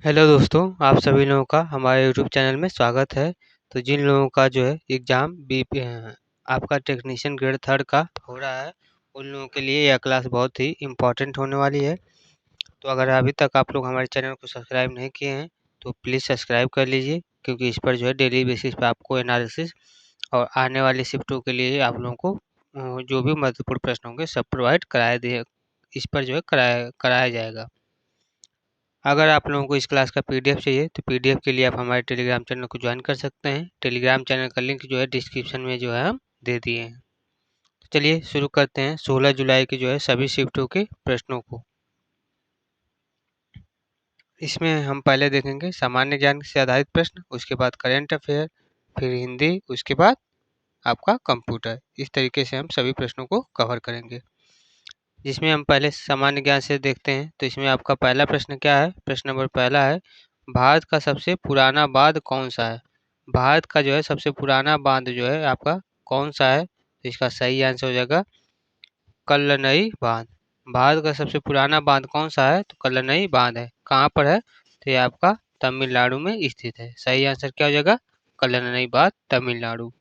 Hello दोस्तों, आप सभी लोगों का हमारे यूट्यूब चैनल में स्वागत है। तो जिन लोगों का जो है एग्ज़ाम आपका टेक्नीशियन ग्रेड थर्ड का हो रहा है, उन लोगों के लिए यह क्लास बहुत ही इम्पोर्टेंट होने वाली है। तो अगर अभी तक आप लोग हमारे चैनल को सब्सक्राइब नहीं किए हैं, तो प्लीज़ सब्सक्राइब कर लीजिए, क्योंकि इस पर जो है डेली बेसिस पे आपको एनालिसिस और आने वाली शिफ्टों के लिए आप लोगों को जो भी महत्वपूर्ण प्रश्न होंगे सब प्रोवाइड कराया दिए इस पर जो है कराया कराया जाएगा। अगर आप लोगों को इस क्लास का पीडीएफ चाहिए तो पीडीएफ के लिए आप हमारे टेलीग्राम चैनल को ज्वाइन कर सकते हैं। टेलीग्राम चैनल का लिंक जो है डिस्क्रिप्शन में जो है हम दे दिए हैं। तो चलिए शुरू करते हैं 16 जुलाई की जो है सभी शिफ्टों के प्रश्नों को। इसमें हम पहले देखेंगे सामान्य ज्ञान से आधारित प्रश्न, उसके बाद करेंट अफेयर, फिर हिंदी, उसके बाद आपका कंप्यूटर। इस तरीके से हम सभी प्रश्नों को कवर करेंगे। जिसमें हम पहले सामान्य ज्ञान से देखते हैं, तो इसमें आपका पहला प्रश्न क्या है। प्रश्न नंबर पहला है, भारत का सबसे पुराना बांध कौन सा है। भारत का जो है सबसे पुराना बांध जो है आपका कौन सा है, तो इसका सही आंसर हो जाएगा कल्लनई बांध। भारत का सबसे पुराना बांध कौन सा है, तो कल्लनई बांध है। कहाँ पर है, तो ये आपका तमिलनाडु में स्थित है। सही आंसर क्या हो जाएगा, कल्लनई बांध, तमिलनाडु।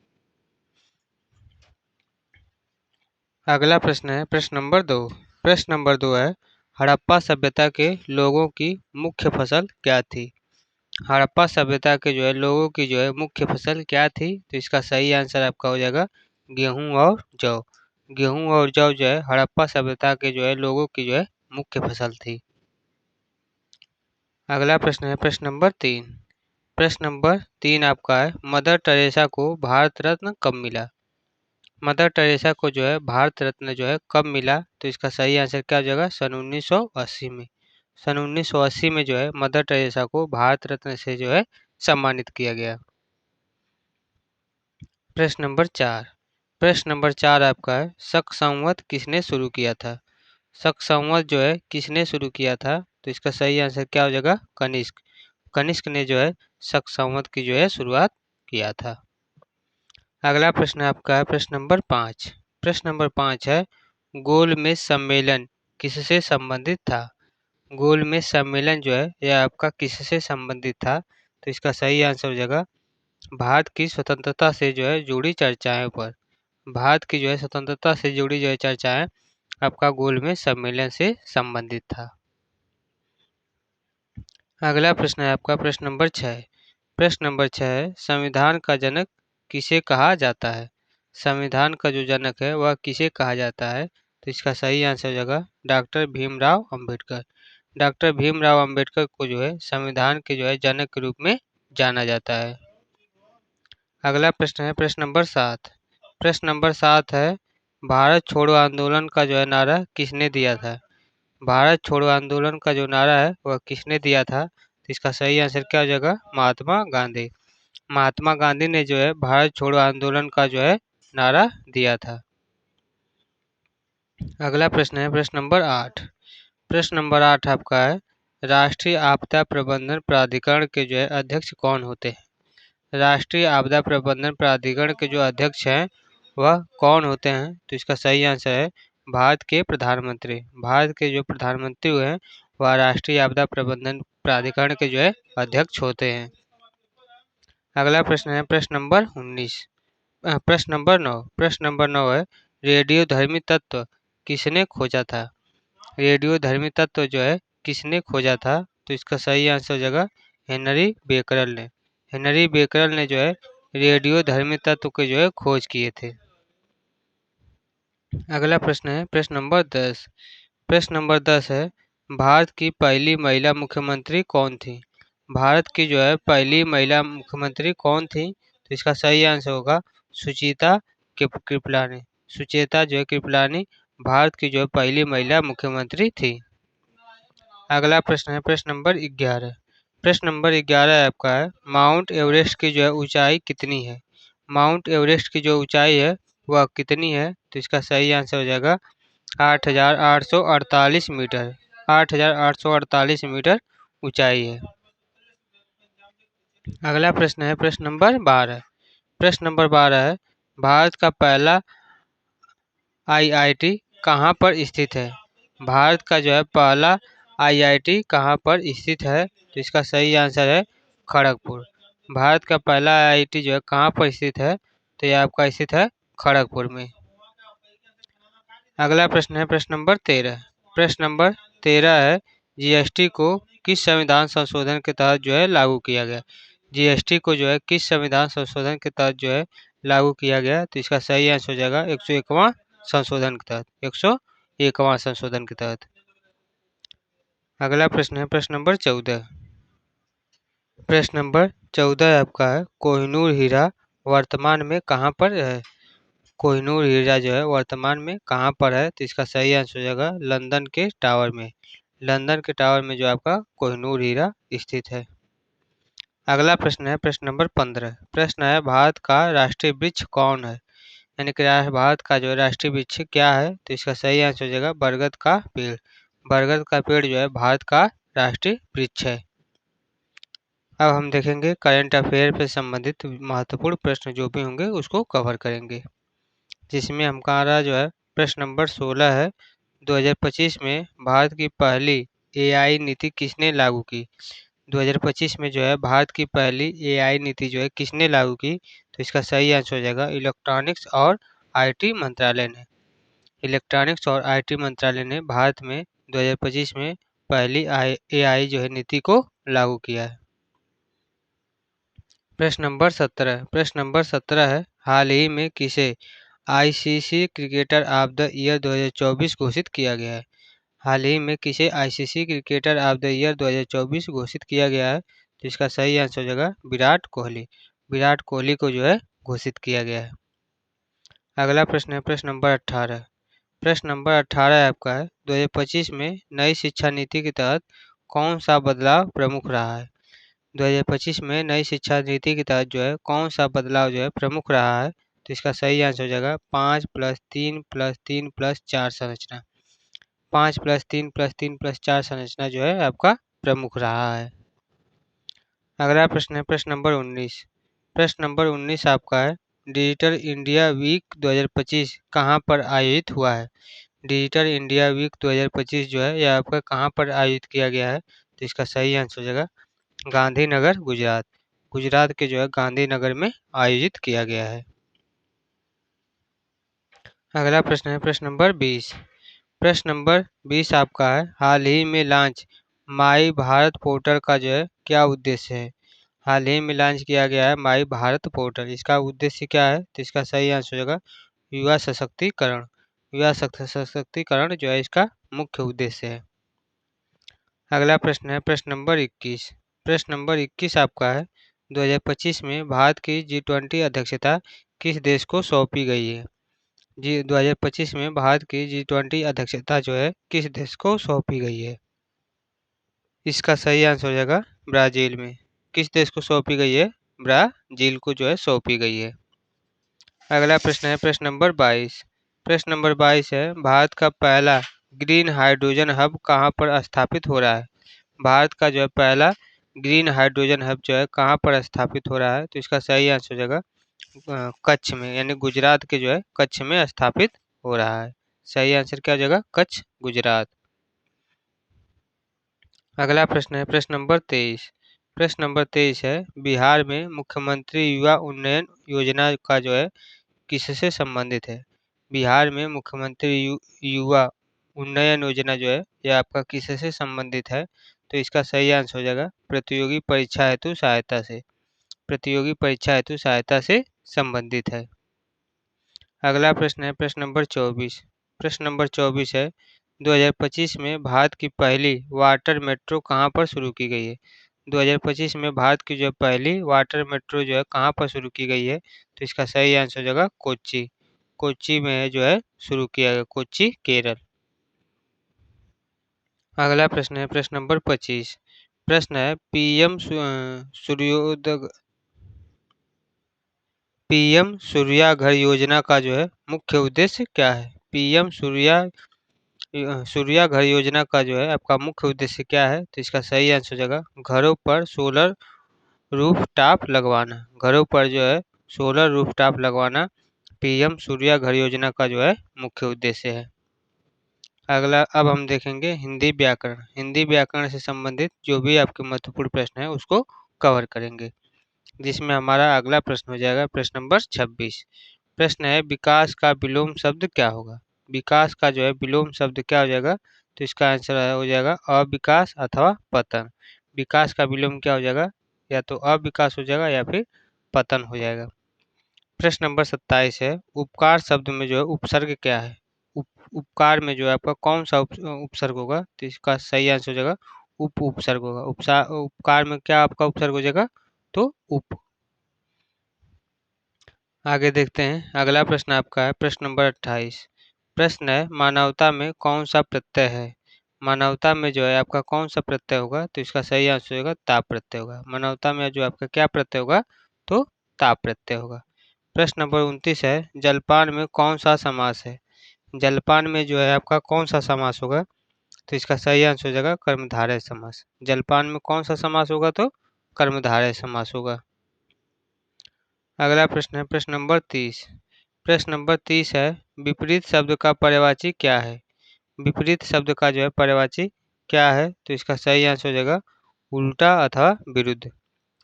अगला प्रश्न है प्रश्न नंबर 2। प्रश्न नंबर 2 है, हड़प्पा सभ्यता के लोगों की मुख्य फसल क्या थी। हड़प्पा सभ्यता के जो है लोगों की जो है मुख्य फसल क्या थी, तो इसका सही आंसर आपका हो जाएगा गेहूं और जौ। गेहूं और जौ जो है हड़प्पा सभ्यता के जो है लोगों की जो है मुख्य फसल थी। अगला प्रश्न है प्रश्न नंबर 3। प्रश्न नंबर 3 आपका है, मदर टेरेसा को भारत रत्न कब मिला। मदर टेरेसा को जो है भारत रत्न जो है कब मिला, तो इसका सही आंसर क्या हो जाएगा सन 1980 में। सन 1980 में जो है मदर टेरेसा को भारत रत्न से जो है सम्मानित किया गया। प्रश्न नंबर 4। प्रश्न नंबर 4 आपका है, शक संवत किसने शुरू किया था। शक संवत जो है किसने शुरू किया था, तो इसका सही आंसर क्या हो जाएगा कनिष्क। कनिष्क ने जो है शक संवत की जो है शुरुआत किया था। अगला प्रश्न आपका है प्रश्न नंबर 5। प्रश्न नंबर 5 है, गोलमेज सम्मेलन किससे संबंधित था। गोलमेज सम्मेलन जो है यह आपका किससे संबंधित था, तो इसका सही आंसर हो जाएगा भारत की स्वतंत्रता से जो है जुड़ी चर्चाएं पर। भारत की जो है स्वतंत्रता से जुड़ी जो है चर्चाएं आपका गोलमेज सम्मेलन से संबंधित था। अगला प्रश्न है आपका प्रश्न नंबर 6। प्रश्न नंबर 6 है, संविधान का जनक किसे कहा जाता है। संविधान का जो जनक है वह किसे कहा जाता है, तो इसका सही आंसर हो जाएगा डॉक्टर भीमराव अंबेडकर। डॉक्टर भीमराव अंबेडकर को जो है संविधान के जो है जनक के रूप में जाना जाता है। अगला प्रश्न है प्रश्न नंबर 7। प्रश्न नंबर 7 है, भारत छोड़ो आंदोलन का जो है नारा किसने दिया था। भारत छोड़ो आंदोलन का जो नारा है वह किसने दिया था, तो इसका सही आंसर क्या हो जाएगा महात्मा गांधी। महात्मा गांधी ने जो है भारत छोड़ो आंदोलन का जो है नारा दिया था। अगला प्रश्न है प्रश्न नंबर 8। प्रश्न नंबर 8 आपका है, राष्ट्रीय आपदा प्रबंधन प्राधिकरण के जो है अध्यक्ष कौन होते हैं। राष्ट्रीय आपदा प्रबंधन प्राधिकरण के जो अध्यक्ष हैं वह कौन होते हैं, तो इसका सही आंसर है भारत के प्रधानमंत्री। भारत के जो प्रधानमंत्री हुए हैं वह राष्ट्रीय आपदा प्रबंधन प्राधिकरण के जो है अध्यक्ष होते हैं। अगला प्रश्न है प्रश्न नंबर 19। प्रश्न नंबर 9। प्रश्न नंबर 9 है, रेडियो धर्मी तत्व किसने खोजा था। रेडियो धर्मी तत्व जो है किसने खोजा था, तो इसका सही आंसर हो जाएगा हेनरी बेकरल ने। हेनरी बेकरल ने जो है रेडियो धर्मी तत्व के जो है खोज किए थे। अगला प्रश्न है प्रश्न नंबर 10। प्रश्न नंबर 10 है, भारत की पहली महिला मुख्यमंत्री कौन थी। भारत की जो है पहली महिला मुख्यमंत्री कौन थी, तो इसका सही आंसर होगा सुचेता कृपलानी। सुचेता जो है कृपलानी भारत की जो है पहली महिला मुख्यमंत्री थी। अगला प्रश्न है प्रश्न नंबर 11। प्रश्न नंबर 11 आपका है, माउंट एवरेस्ट की जो है ऊंचाई कितनी है। माउंट एवरेस्ट की जो ऊंचाई है वह कितनी है, तो इसका सही आंसर हो जाएगा 8,848 मीटर। 8,848 मीटर ऊंचाई है। अगला प्रश्न है प्रश्न नंबर 12। प्रश्न नंबर 12 है, भारत का पहला आईआईटी कहाँ पर स्थित है। भारत का जो है पहला आईआईटी कहाँ पर स्थित है, तो इसका सही आंसर है खड़गपुर। भारत का पहला IIT जो है कहाँ पर स्थित है, तो यह आपका स्थित है खड़गपुर में। अगला प्रश्न है प्रश्न नंबर 13। प्रश्न नंबर 13 है GST को किस संविधान संशोधन के तहत जो है लागू किया गया। GST को जो है किस संविधान संशोधन के तहत जो है लागू किया गया, तो इसका सही आंसर हो जाएगा 101वां संशोधन के तहत, 101वां संशोधन के तहत। अगला प्रश्न है प्रश्न नंबर 14। प्रश्न नंबर 14 आपका है कोहिनूर हीरा वर्तमान में कहाँ पर है। कोहिनूर हीरा जो है वर्तमान में कहाँ पर है, तो इसका सही आंसर हो जाएगा लंदन के टावर में। लंदन के टावर में जो आपका कोहिनूर हीरा स्थित है। अगला प्रश्न है प्रश्न नंबर 15। प्रश्न है भारत का राष्ट्रीय वृक्ष कौन है, यानी कि भारत का जो राष्ट्रीय वृक्ष क्या है, तो इसका सही आंसर हो जाएगा बरगद का पेड़। बरगद का पेड़ जो है भारत का राष्ट्रीय वृक्ष है। अब हम देखेंगे करंट अफेयर से संबंधित महत्वपूर्ण प्रश्न जो भी होंगे उसको कवर करेंगे, जिसमें हमारा जो है प्रश्न नंबर 16 है 2025 में भारत की पहली AI नीति किसने लागू की। 2025 में जो है भारत की पहली AI नीति जो है किसने लागू की, तो इसका सही आंसर हो जाएगा इलेक्ट्रॉनिक्स और IT मंत्रालय ने। इलेक्ट्रॉनिक्स और IT मंत्रालय ने भारत में 2025 में पहली AI जो है नीति को लागू किया है। प्रश्न नंबर 17। प्रश्न नंबर 17 है हाल ही में किसे ICC cricketer of the year 2024 घोषित किया गया है। हाल ही में किसे ICC cricketer of the year 2024 घोषित किया गया है, तो इसका सही आंसर हो जाएगा विराट कोहली। विराट कोहली को जो है घोषित किया गया है। अगला प्रश्न है प्रश्न नंबर 18। प्रश्न नंबर 18 आपका है 2025 में नई शिक्षा नीति के तहत कौन सा बदलाव प्रमुख रहा है। 2025 में नई शिक्षा नीति के तहत जो है कौन सा बदलाव जो है प्रमुख रहा है, तो इसका सही आंसर हो जाएगा 5+3+3+4 संरचना। 5+3+3+4 संरचना जो है आपका प्रमुख रहा है। अगला प्रश्न है प्रश्न नंबर 19। प्रश्न नंबर 19 आपका है डिजिटल इंडिया वीक 2025 कहाँ पर आयोजित हुआ है। डिजिटल इंडिया वीक 2025 जो है यह आपका कहाँ पर आयोजित किया गया है, तो इसका सही आंसर हो जाएगा गांधीनगर गुजरात। गुजरात के जो है गांधीनगर में आयोजित किया गया है। अगला प्रश्न है प्रश्न नंबर 20। प्रश्न नंबर 20 आपका है हाल ही में लॉन्च माई भारत पोर्टल का जो है क्या उद्देश्य है। हाल ही में लॉन्च किया गया है माई भारत पोर्टल, इसका उद्देश्य क्या है, तो इसका सही आंसर हो जाएगा युवा सशक्तिकरण। युवा सशक्तिकरण जो है इसका मुख्य उद्देश्य है। अगला प्रश्न है प्रश्न नंबर 21। प्रश्न नंबर 21 आपका है 2025 में भारत की G20 अध्यक्षता किस देश को सौंपी गई है। 2025 में भारत की G20 अध्यक्षता जो है किस देश को सौंपी गई है, इसका सही आंसर हो जाएगा ब्राजील में। किस देश को सौंपी गई है, ब्राजील को जो है सौंपी गई है। अगला प्रश्न है प्रश्न नंबर 22। प्रश्न नंबर 22 है भारत का पहला ग्रीन हाइड्रोजन हब कहाँ पर स्थापित हो रहा है। भारत का जो है पहला ग्रीन हाइड्रोजन हब जो है कहाँ पर स्थापित हो रहा है, तो इसका सही आंसर हो जाएगा कच्छ में, यानी गुजरात के जो है कच्छ में स्थापित हो रहा है। सही आंसर क्या हो जाएगा कच्छ गुजरात। अगला प्रश्न है प्रश्न नंबर 23। प्रश्न नंबर 23 है बिहार में मुख्यमंत्री युवा उन्नयन योजना का जो है किससे संबंधित है। बिहार में मुख्यमंत्री युवा उन्नयन योजना जो है यह आपका किससे संबंधित है, तो इसका सही आंसर हो जाएगा प्रतियोगी परीक्षा हेतु सहायता से। प्रतियोगी परीक्षा हेतु सहायता से संबंधित है। अगला प्रश्न है प्रश्न नंबर 24। प्रश्न नंबर 24 है 2025 में भारत की पहली वाटर मेट्रो कहाँ पर शुरू की गई है। 2025 में भारत की जो पहली वाटर मेट्रो जो है कहाँ पर शुरू की गई है, तो इसका सही आंसर हो जाएगा कोच्चि। कोच्चि में जो है शुरू किया गया, कोच्चि केरल। अगला प्रश्न है प्रश्न नंबर 25। प्रश्न है पीएम सूर्याघर योजना का जो है मुख्य उद्देश्य क्या है। पीएम सूर्याघर योजना का जो है आपका मुख्य उद्देश्य क्या है, तो इसका सही आंसर हो जाएगा घरों पर सोलर रूफटॉप लगवाना। घरों पर जो है सोलर रूफटॉप लगवाना पीएम सूर्याघर योजना का जो है मुख्य उद्देश्य है। अगला अब हम देखेंगे हिंदी व्याकरण। हिंदी व्याकरण से संबंधित जो भी आपके महत्वपूर्ण प्रश्न है उसको कवर करेंगे, जिसमें हमारा अगला प्रश्न हो जाएगा प्रश्न नंबर 26। प्रश्न है विकास का विलोम शब्द क्या होगा। विकास का जो है विलोम शब्द क्या हो जाएगा, तो इसका आंसर हो जाएगा अविकास अथवा पतन। विकास का विलोम क्या हो जाएगा, या तो अविकास हो जाएगा या फिर पतन हो जाएगा। प्रश्न नंबर 27 है उपकार शब्द में जो है उपसर्ग क्या है। उपकार में जो है आपका कौन सा उपसर्ग होगा, तो इसका सही आंसर हो जाएगा उपसर्ग होगा। उपकार में क्या आपका उपसर्ग हो जाएगा, तो उप। आगे देखते हैं अगला प्रश्न आपका है प्रश्न नंबर 28। प्रश्न है मानवता में कौन सा प्रत्यय है। मानवता में जो है आपका कौन सा प्रत्यय होगा, तो इसका सही आंसर होगा ताप प्रत्यय होगा। मानवता में जो आपका क्या प्रत्यय होगा, तो ताप प्रत्यय होगा। प्रश्न नंबर 29 है जलपान में कौन सा समास है। जलपान में जो है आपका कौन सा समास होगा, तो इसका सही आंसर हो जाएगा कर्मधारय समास। जलपान में कौन सा समास होगा, तो कर्मधारय समास होगा। अगला प्रश्न है प्रश्न नंबर 30। प्रश्न नंबर 30 है विपरीत शब्द का पर्यायवाची क्या है। विपरीत शब्द का जो है पर्यायवाची क्या है, तो इसका सही आंसर हो जाएगा उल्टा अथवा विरुद्ध।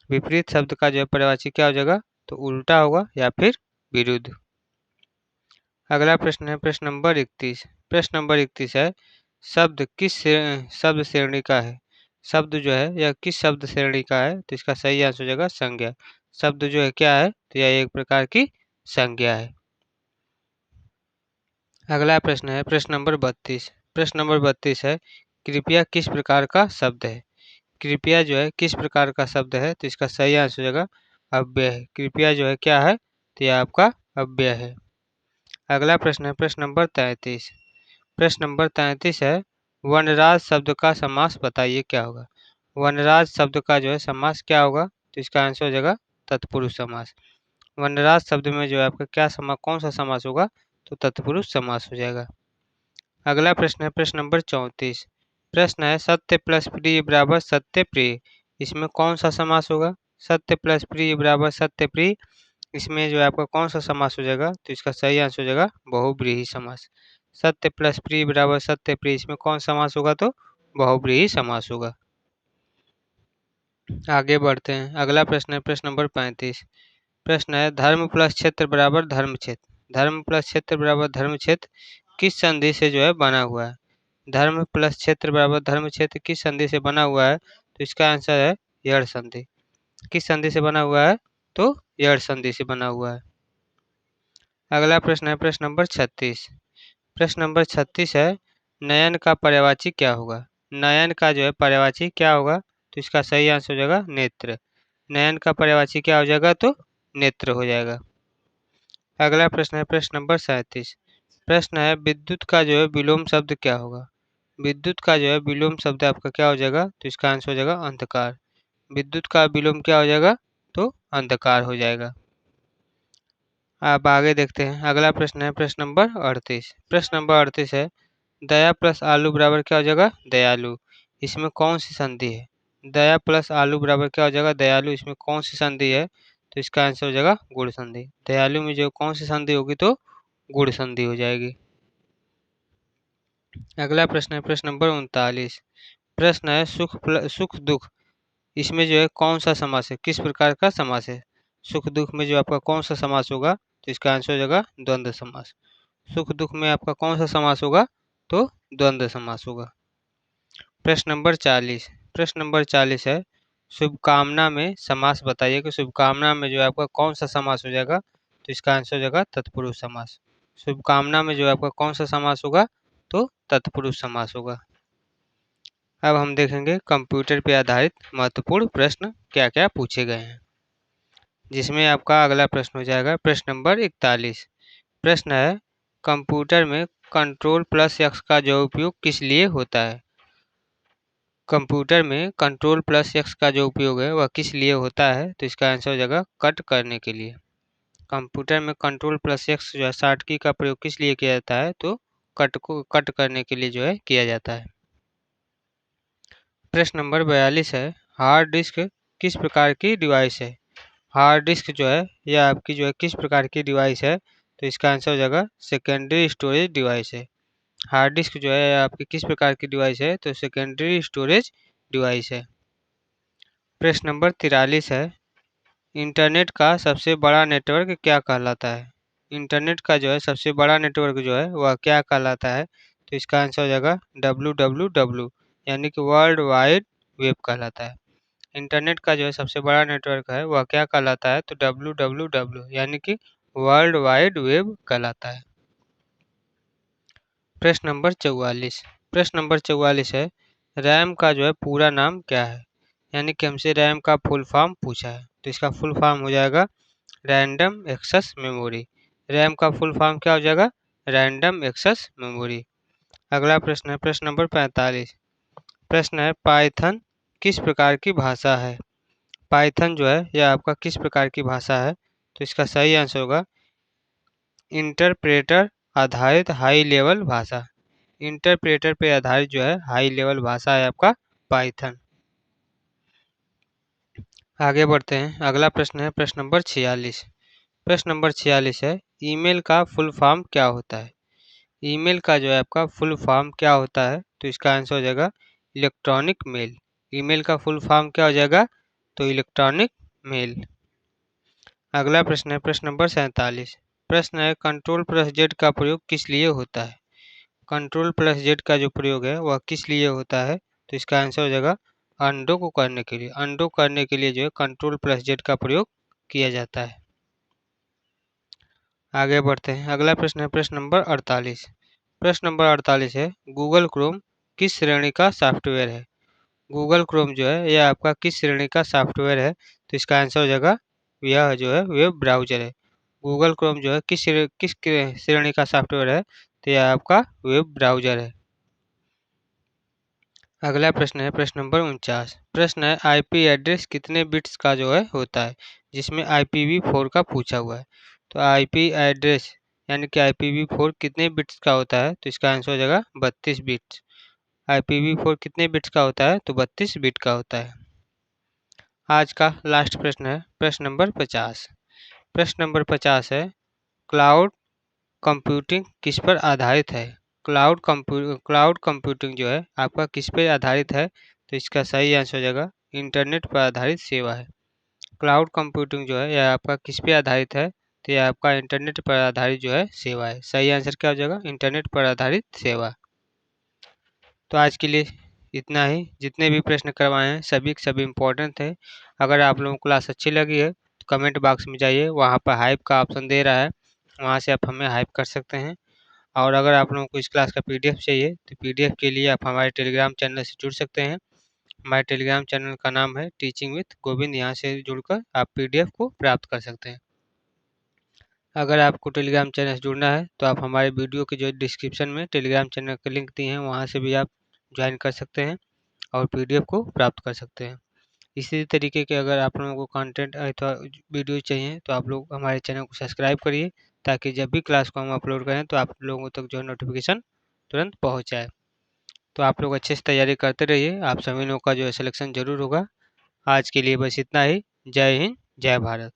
विपरीत शब्द का जो है पर्यायवाची क्या हो जाएगा, तो उल्टा होगा या फिर विरुद्ध। अगला प्रश्न है प्रश्न नंबर 31। प्रश्न नंबर 31 है शब्द किस शब्द श्रेणी का है। शब्द जो है यह किस शब्द श्रेणी का है, तो इसका सही आंसर हो जाएगा संज्ञा। शब्द जो है क्या है, तो यह एक प्रकार की संज्ञा है। अगला प्रश्न है प्रश्न नंबर 32। प्रश्न नंबर 32 है कृपया किस प्रकार का शब्द है। कृपया जो है किस प्रकार का शब्द है, तो इसका सही आंसर हो जाएगा अव्यय है। कृपया जो है क्या है, तो यह आपका अव्यय है। अगला प्रश्न है प्रश्न नंबर 33। प्रश्न नंबर 33 है वनराज शब्द का समास बताइए क्या होगा। वनराज शब्द का जो है समास क्या होगा, तो इसका आंसर हो जाएगा तत्पुरुष समास। वनराज शब्द में जो है आपका क्या कौन सा समास होगा, तो तत्पुरुष समास हो जाएगा। अगला प्रश्न है प्रश्न नंबर 34। प्रश्न है सत्य प्लस प्रिय बराबर सत्य प्रिय, इसमें कौन सा समास होगा। सत्य प्लस प्रिय बराबर सत्य प्रिय, इसमें जो है आपका कौन सा समास हो जाएगा, तो इसका सही आंसर हो जाएगा बहुव्रीहि समास। सत्य प्लस प्रिय बराबर सत्य प्रिय, इसमें कौन समास होगा, तो बहुव्रीहि समास होगा। आगे बढ़ते हैं अगला प्रश्न है प्रश्न नंबर 35। प्रश्न है धर्म प्लस क्षेत्र बराबर धर्म क्षेत्र। धर्म प्लस क्षेत्र बराबर धर्म क्षेत्र किस संधि से जो है बना हुआ है। धर्म प्लस क्षेत्र बराबर धर्म क्षेत्र किस संधि से बना हुआ है, तो इसका आंसर है यड़ संधि। किस संधि से बना हुआ है, तो यड़ संधि से बना हुआ है। अगला प्रश्न है प्रश्न नंबर 36। प्रश्न नंबर 36 है नयन का पर्यायवाची क्या होगा। नयन का जो है पर्यायवाची क्या होगा, तो इसका सही आंसर हो जाएगा नेत्र। नयन का पर्यायवाची क्या हो जाएगा, तो नेत्र हो जाएगा। अगला प्रश्न है प्रश्न नंबर 37। प्रश्न है विद्युत का जो है विलोम शब्द क्या होगा। विद्युत का जो है विलोम शब्द आपका क्या हो जाएगा, तो इसका आंसर हो जाएगा अंधकार। विद्युत का विलोम क्या हो जाएगा, तो अंधकार हो जाएगा। अब आगे देखते हैं अगला प्रश्न है प्रश्न नंबर 38। प्रश्न नंबर 38 है दया प्लस आलू बराबर क्या हो जाएगा, दयालु। इसमें कौन सी संधि है। दया प्लस आलू बराबर क्या हो जाएगा, दयालु। इसमें कौन सी संधि है, तो इसका आंसर हो जाएगा गुण संधि। दयालु में जो कौन सी संधि होगी, तो गुण संधि हो जाएगी। अगला प्रश्न है प्रश्न नंबर 39। प्रश्न है सुख दुख, इसमें जो है कौन सा समास है, किस प्रकार का समास है। सुख दुख में जो आपका कौन सा समास होगा, तो इसका आंसर हो जाएगा द्वंद्व समास। सुख दुख में आपका कौन सा समास होगा, तो द्वंद्व समास होगा। प्रश्न नंबर 40। प्रश्न नंबर 40 है शुभकामना में समास बताइए कि शुभकामना में जो है आपका कौन सा समास हो जाएगा, तो इसका आंसर हो जाएगा तत्पुरुष समास। शुभकामना में जो है आपका कौन सा समास होगा, तो तत्पुरुष समास होगा। अब हम देखेंगे कंप्यूटर पे आधारित महत्वपूर्ण प्रश्न क्या क्या पूछे गए हैं, जिसमें आपका अगला प्रश्न हो जाएगा प्रश्न नंबर 41। प्रश्न है कंप्यूटर में कंट्रोल प्लस एक्स का जो उपयोग किस लिए होता है। कंप्यूटर में कंट्रोल प्लस एक्स का जो उपयोग है वह किस लिए होता है, तो इसका आंसर हो जाएगा कट करने के लिए। कंप्यूटर में कंट्रोल प्लस एक्स जो है शॉर्ट की का प्रयोग किस लिए किया जाता है, तो कट को कट करने के लिए जो है किया जाता है। प्रश्न नंबर 42 है हार्ड डिस्क किस प्रकार की डिवाइस है। हार्ड डिस्क जो है यह आपकी जो है किस प्रकार की डिवाइस है, तो इसका आंसर हो जाएगा सेकेंडरी स्टोरेज डिवाइस है। हार्ड डिस्क जो है आपकी किस प्रकार की डिवाइस है, तो सेकेंडरी स्टोरेज डिवाइस है। प्रश्न नंबर 43 है, इंटरनेट का सबसे बड़ा नेटवर्क क्या कहलाता है? इंटरनेट का जो है सबसे बड़ा नेटवर्क जो है वह क्या कहलाता है? तो इसका आंसर हो जाएगा www, यानी कि वर्ल्ड वाइड वेब कहलाता है। इंटरनेट का जो है सबसे बड़ा नेटवर्क है वह क्या कहलाता है? तो www, यानी कि वर्ल्ड वाइड वेब कहलाता है। प्रश्न नंबर 44। प्रश्न नंबर 44 है, रैम का जो है पूरा नाम क्या है? यानी कि हमसे रैम का फुल फॉर्म पूछा है, तो इसका फुल फॉर्म हो जाएगा रैंडम एक्सेस मेमोरी। रैम का फुल फॉर्म क्या हो जाएगा? Random access memory. अगला प्रश्न है प्रश्न नंबर 45। प्रश्न है, पाइथन किस प्रकार की भाषा है? पाइथन जो है यह आपका किस प्रकार की भाषा है? तो इसका सही आंसर होगा इंटरप्रेटर आधारित हाई लेवल भाषा। इंटरप्रेटर पे आधारित जो है हाई लेवल भाषा है आपका पाइथन। आगे बढ़ते हैं। अगला प्रश्न है प्रश्न नंबर 46। प्रश्न नंबर 46 है, ईमेल का फुल फॉर्म क्या होता है? ईमेल का जो है आपका फुल फॉर्म क्या होता है? तो इसका आंसर हो जाएगा इलेक्ट्रॉनिक मेल। ईमेल का फुल फॉर्म क्या हो जाएगा? तो इलेक्ट्रॉनिक मेल। अगला प्रश्न है प्रश्न नंबर 47। प्रश्न है, कंट्रोल प्लस जेड का प्रयोग किस लिए होता है? कंट्रोल प्लस जेड का जो प्रयोग है वह किस लिए होता है? तो इसका आंसर हो जाएगा अंडो को करने के लिए। अंडो करने के लिए जो है कंट्रोल प्लस जेड का प्रयोग किया जाता है। आगे बढ़ते हैं। अगला प्रश्न है प्रश्न नंबर 48। प्रश्न नंबर 48 है, गूगल क्रोम किस श्रेणी का सॉफ्टवेयर है? गूगल क्रोम जो है यह आपका किस श्रेणी का सॉफ्टवेयर है? तो इसका आंसर हो जाएगा यह जो है वेब ब्राउजर है। गूगल क्रोम जो है किस श्रेणी का सॉफ्टवेयर है? तो यह आपका वेब ब्राउजर है। अगला प्रश्न है प्रश्न नंबर 49। प्रश्न है, आईपी एड्रेस कितने बिट्स का जो है होता है? जिसमें IPv4 का पूछा हुआ है। तो आईपी एड्रेस यानी कि IPv4 कितने बिट्स का होता है? तो इसका आंसर हो जाएगा 32 बिट्स। IPv4 कितने बिट्स का होता है? तो 32 बिट का होता है। आज का लास्ट प्रश्न है प्रश्न नंबर 50। प्रश्न नंबर 50 है, क्लाउड कंप्यूटिंग किस पर आधारित है? क्लाउड कंप्यूटिंग जो है आपका किस पर आधारित है? तो इसका सही आंसर हो जाएगा इंटरनेट पर आधारित सेवा है। क्लाउड कंप्यूटिंग जो है यह आपका किस पे आधारित है? तो यह आपका इंटरनेट पर आधारित जो है सेवा है। सही आंसर क्या हो जाएगा? इंटरनेट पर आधारित सेवा। तो आज के लिए इतना ही। जितने भी प्रश्न करवाए हैं सभी के सभी इम्पोर्टेंट थे। अगर आप लोगों को क्लास अच्छी लगी है तो कमेंट बॉक्स में जाइए, वहाँ पर हाइप का ऑप्शन दे रहा है, वहाँ से आप हमें हाइप कर सकते हैं। और अगर आप लोगों को इस क्लास का PDF चाहिए तो PDF के लिए आप हमारे टेलीग्राम चैनल से जुड़ सकते हैं। हमारे टेलीग्राम चैनल का नाम है टीचिंग विथ गोविंद। यहाँ से जुड़कर आप PDF को प्राप्त कर सकते हैं। अगर आपको टेलीग्राम चैनल से जुड़ना है तो आप हमारे वीडियो के जो डिस्क्रिप्शन में टेलीग्राम चैनल का लिंक दिए हैं वहाँ से भी आप ज्वाइन कर सकते हैं और PDF को प्राप्त कर सकते हैं। इसी तरीके के अगर आप लोगों को कंटेंट अथवा वीडियो चाहिए तो आप लोग हमारे चैनल को सब्सक्राइब करिए, ताकि जब भी क्लास को हम अपलोड करें तो आप लोगों तक जो है नोटिफिकेशन तुरंत पहुँच जाए। तो आप लोग अच्छे से तैयारी करते रहिए, आप सभी लोगों का जो है सिलेक्शन ज़रूर होगा। आज के लिए बस इतना ही। जय हिंद, जय भारत।